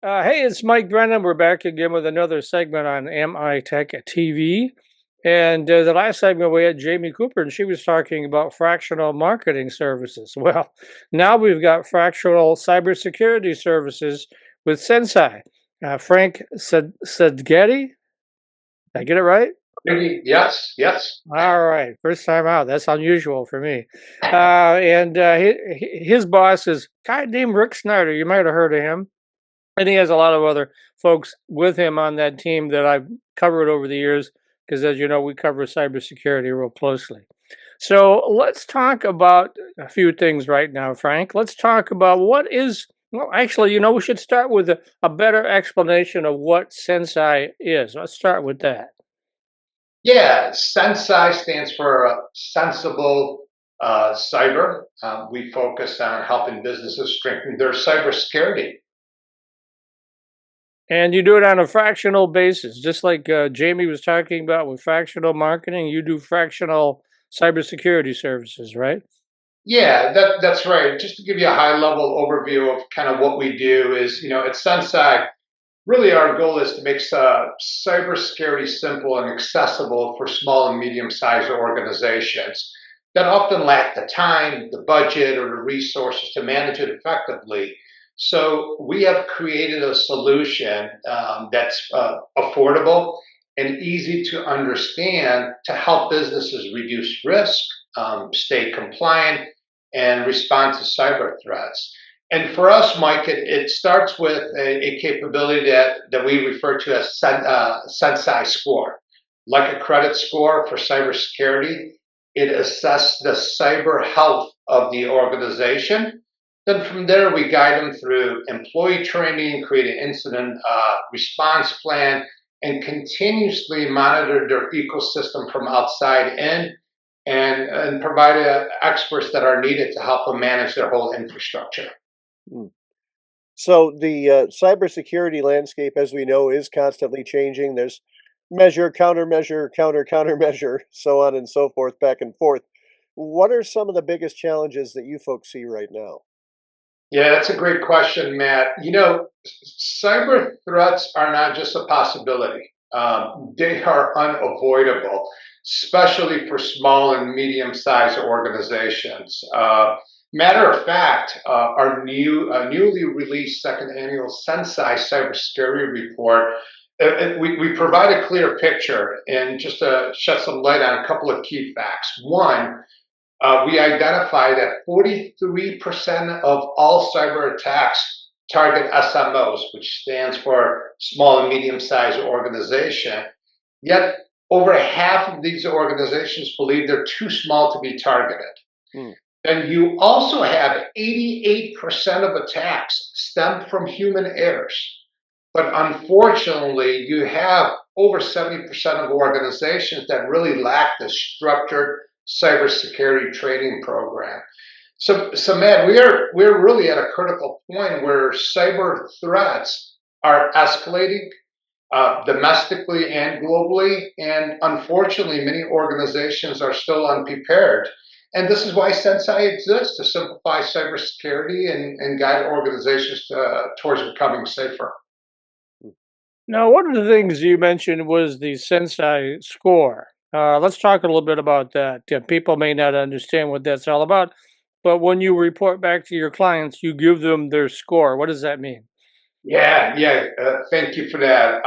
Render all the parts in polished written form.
Hey, it's Mike Brennan. We're back again with another segment on MITech TV. And the last segment we had Jamie Cooper, and she was talking about fractional marketing services. Well, now we've got fractional cybersecurity services with Senscy. Frank Sadgehi, did I get it right? Yes, yes. All right, first time out. That's unusual for me. And his boss is a guy named Rick Snyder. You might have heard of him. And he has a lot of other folks with him on that team that I've covered over the years, because as you know, we cover cybersecurity real closely. So let's talk about a few things right now, Frank. Let's talk about well, actually, we should start with a better explanation of what Sensei is. Let's start with that. Yeah, Sensei stands for sensible cyber. We focus on helping businesses strengthen their cybersecurity. And you do it on a fractional basis, just like Jamie was talking about with fractional marketing. You do fractional cybersecurity services, right? Yeah, that's right. Just to give you a high level overview of kind of what we do is, at Sensei, really our goal is to make cybersecurity simple and accessible for small and medium sized organizations that often lack the time, the budget, or the resources to manage it effectively. So we have created a solution that's affordable and easy to understand to help businesses reduce risk, stay compliant, and respond to cyber threats. And for us, Mike, it starts with a capability that we refer to as Sensei score, like a credit score for cybersecurity. It assesses the cyber health of the organization. Then from there, we guide them through employee training, create an incident response plan, and continuously monitor their ecosystem from outside in and provide experts that are needed to help them manage their whole infrastructure. Mm. So the cybersecurity landscape, as we know, is constantly changing. There's measure, countermeasure, countermeasure, so on and so forth, back and forth. What are some of the biggest challenges that you folks see right now? Yeah, that's a great question, Matt. Cyber threats are not just a possibility, they are unavoidable, especially for small and medium sized organizations. Matter of fact, our newly released second annual Sensei Cybersecurity Report, we provide a clear picture and just to shed some light on a couple of key facts. One, we identify that 43% of all cyber attacks target SMOs, which stands for small and medium sized organization. Yet over half of these organizations believe they're too small to be targeted. Hmm. And you also have 88% of attacks stem from human errors. But unfortunately, you have over 70% of organizations that really lack the structured cybersecurity training program. So Matt, we're really at a critical point where cyber threats are escalating domestically and globally, and unfortunately, many organizations are still unprepared. And this is why Sensei exists to simplify cybersecurity and guide organizations towards becoming safer. Now, one of the things you mentioned was the Sensei score. Let's talk a little bit about that. People may not understand what that's all about, but when you report back to your clients, you give them their score. What does that mean? Yeah. Thank you for that.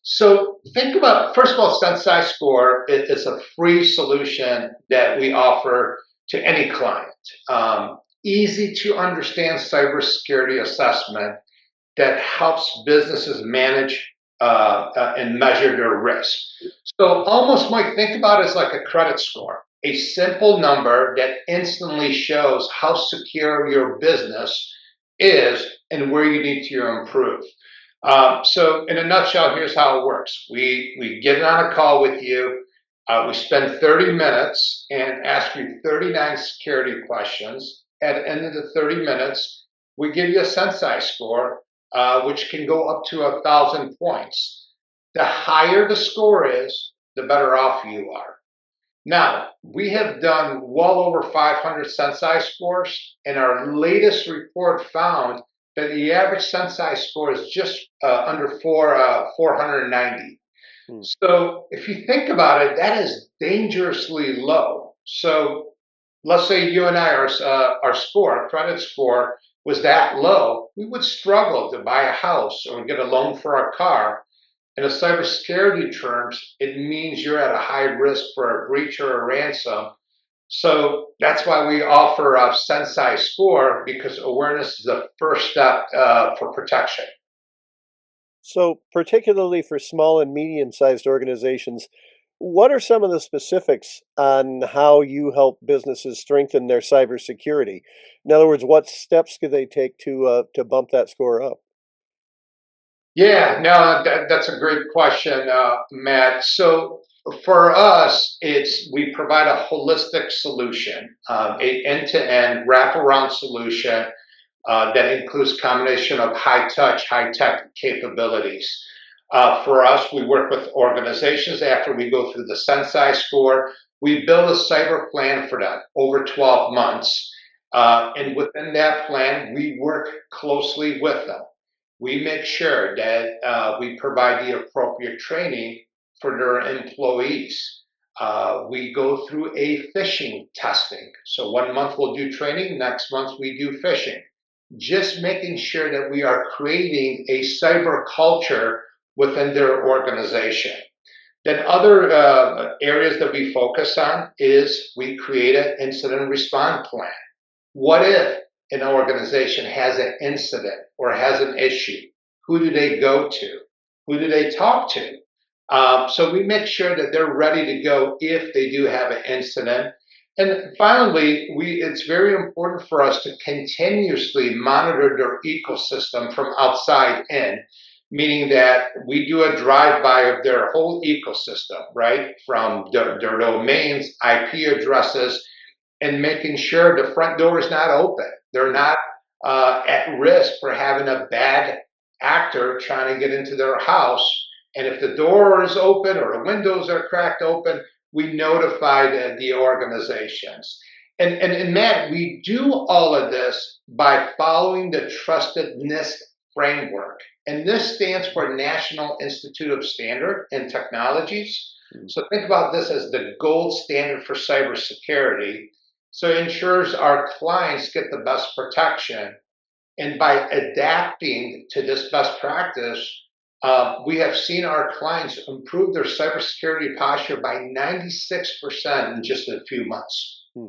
So think about, first of all, Sensei Score is a free solution that we offer to any client. Easy to understand cybersecurity assessment that helps businesses manage and measure their risk. So almost might think about it as like a credit score, a simple number that instantly shows how secure your business is and where you need to improve. So in a nutshell, here's how it works. We get on a call with you. We spend 30 minutes and ask you 39 security questions. At the end of the 30 minutes, we give you a Sensei score, which can go up to 1,000 points. The higher the score is, the better off you are. Now, we have done well over 500 Sensei scores, and our latest report found that the average Senscy score is just under 490. Hmm. So if you think about it, that is dangerously low. So let's say you and I, our score, our credit score was that low, we would struggle to buy a house or get a loan for our car. In a cybersecurity terms, it means you're at a high risk for a breach or a ransom. So that's why we offer a Sensei score, because awareness is the first step for protection. So, particularly for small and medium-sized organizations, what are some of the specifics on how you help businesses strengthen their cybersecurity? In other words, what steps could they take to bump that score up? Yeah, no, that's a great question, Matt. So for us, it's we provide a holistic solution, a end-to-end wraparound solution that includes combination of high touch, high tech capabilities. For us, we work with organizations after we go through the Sensei score. We build a cyber plan for them over 12 months. And within that plan, we work closely with them. We make sure that we provide the appropriate training for their employees. We go through a phishing testing. So 1 month we'll do training, next month we do phishing. Just making sure that we are creating a cyber culture within their organization. Then other areas that we focus on is we create an incident response plan. What if an organization has an incident or has an issue? Who do they go to? Who do they talk to? So we make sure that they're ready to go if they do have an incident. And finally, it's very important for us to continuously monitor their ecosystem from outside in, meaning that we do a drive-by of their whole ecosystem, right? From their domains, IP addresses, and making sure the front door is not open. They're not at risk for having a bad actor trying to get into their house. And if the door is open or the windows are cracked open, we notify the organizations. And Matt, we do all of this by following the Trusted NIST framework. And this stands for National Institute of Standard and Technologies. So think about this as the gold standard for cybersecurity. So it ensures our clients get the best protection. And by adapting to this best practice, we have seen our clients improve their cybersecurity posture by 96% in just a few months. Hmm.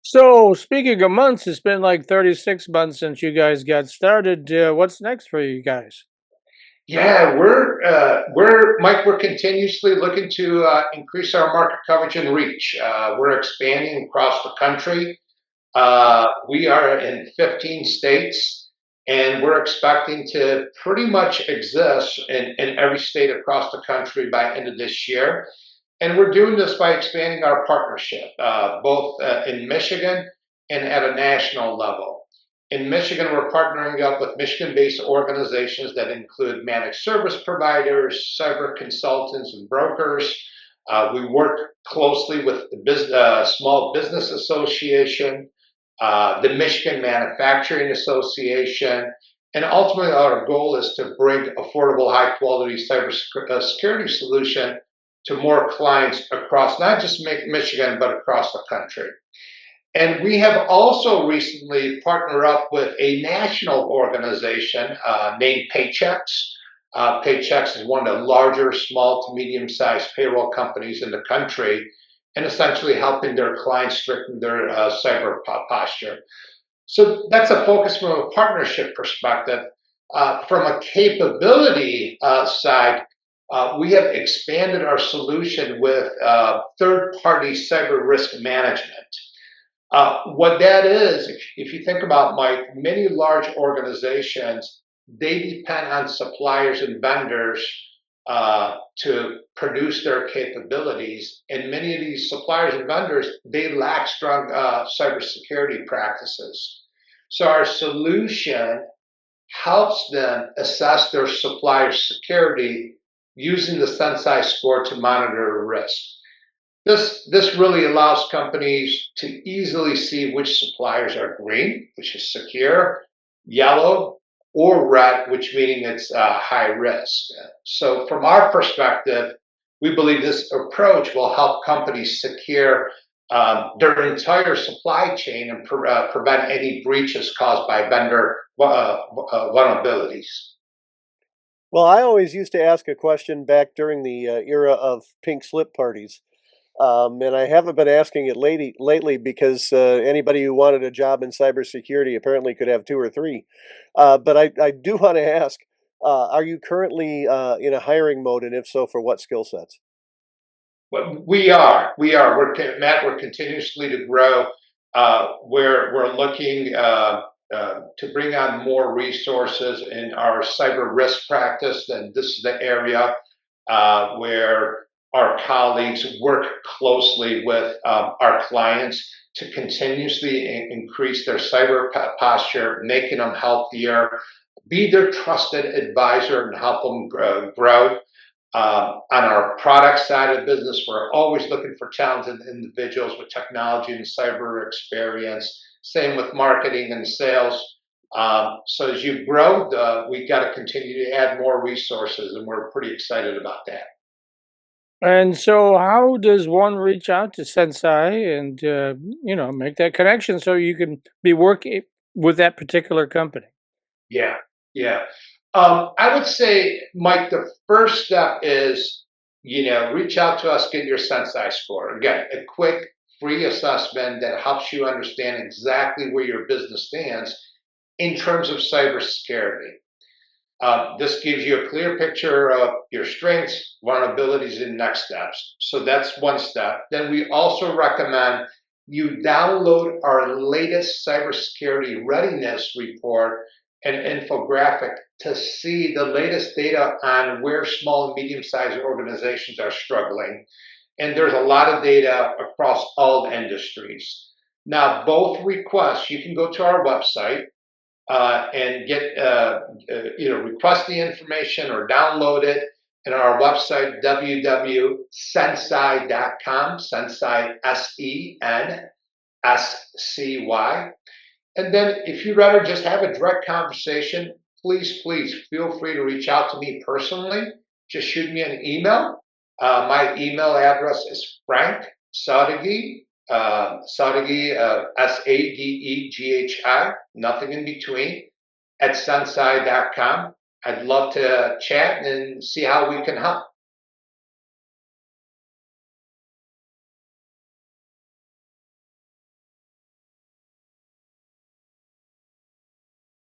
So, speaking of months, it's been like 36 months since you guys got started. What's next for you guys? Yeah, Mike. We're continuously looking to increase our market coverage and reach. We're expanding across the country. We are in 15 states, and we're expecting to pretty much exist in every state across the country by end of this year. And we're doing this by expanding our partnership, both in Michigan and at a national level. In Michigan, we're partnering up with Michigan-based organizations that include managed service providers, cyber consultants, and brokers. We work closely with the Small Business Association, the Michigan Manufacturing Association, and ultimately our goal is to bring affordable, high-quality cybersecurity solution to more clients across not just Michigan, but across the country. And we have also recently partnered up with a national organization named Paychex. Paychex is one of the larger small to medium-sized payroll companies in the country, and essentially helping their clients strengthen their cyber posture. So that's a focus from a partnership perspective. From a capability side, we have expanded our solution with third-party cyber risk management. What that is, if you think about, Mike, many large organizations, they depend on suppliers and vendors to produce their capabilities. And many of these suppliers and vendors, they lack strong cybersecurity practices. So our solution helps them assess their supplier security using the Sensei score to monitor risk. This really allows companies to easily see which suppliers are green, which is secure, yellow, or red, which meaning it's high risk. So from our perspective, we believe this approach will help companies secure their entire supply chain and prevent any breaches caused by vendor vulnerabilities. Well, I always used to ask a question back during the era of pink slip parties. And I haven't been asking it lately because anybody who wanted a job in cybersecurity apparently could have two or three. But I do want to ask, are you currently in a hiring mode, and if so, for what skill sets? But we are. Matt. We're continuously to grow. We're looking to bring on more resources in our cyber risk practice, and this is the area where our colleagues work closely with our clients to continuously increase their cyber posture, making them healthier, be their trusted advisor, and help them grow. On our product side of the business, we're always looking for talented individuals with technology and cyber experience. Same with marketing and sales. So as you grow, we got to continue to add more resources, and we're pretty excited about that. And so, how does one reach out to Sensei and make that connection so you can be working with that particular company? Yeah, yeah. I would say, Mike, the first step is, reach out to us, get your Sensei score. Again, a quick, free assessment that helps you understand exactly where your business stands in terms of cybersecurity. This gives you a clear picture of your strengths, vulnerabilities, and next steps. So that's one step. Then we also recommend you download our latest cybersecurity readiness report and infographic to see the latest data on where small and medium-sized organizations are struggling. And there's a lot of data across all industries. Now, both requests, you can go to our website and get request the information or download it in our website www.senscy.com. Senscy, SENSCY. And then if you'd rather just have a direct conversation, please feel free to reach out to me personally. Just shoot me an email. My email address is Frank Sadeghi, Sadeghi, Sadeghi, nothing in between, at sensei.com. I'd love to chat and see how we can help.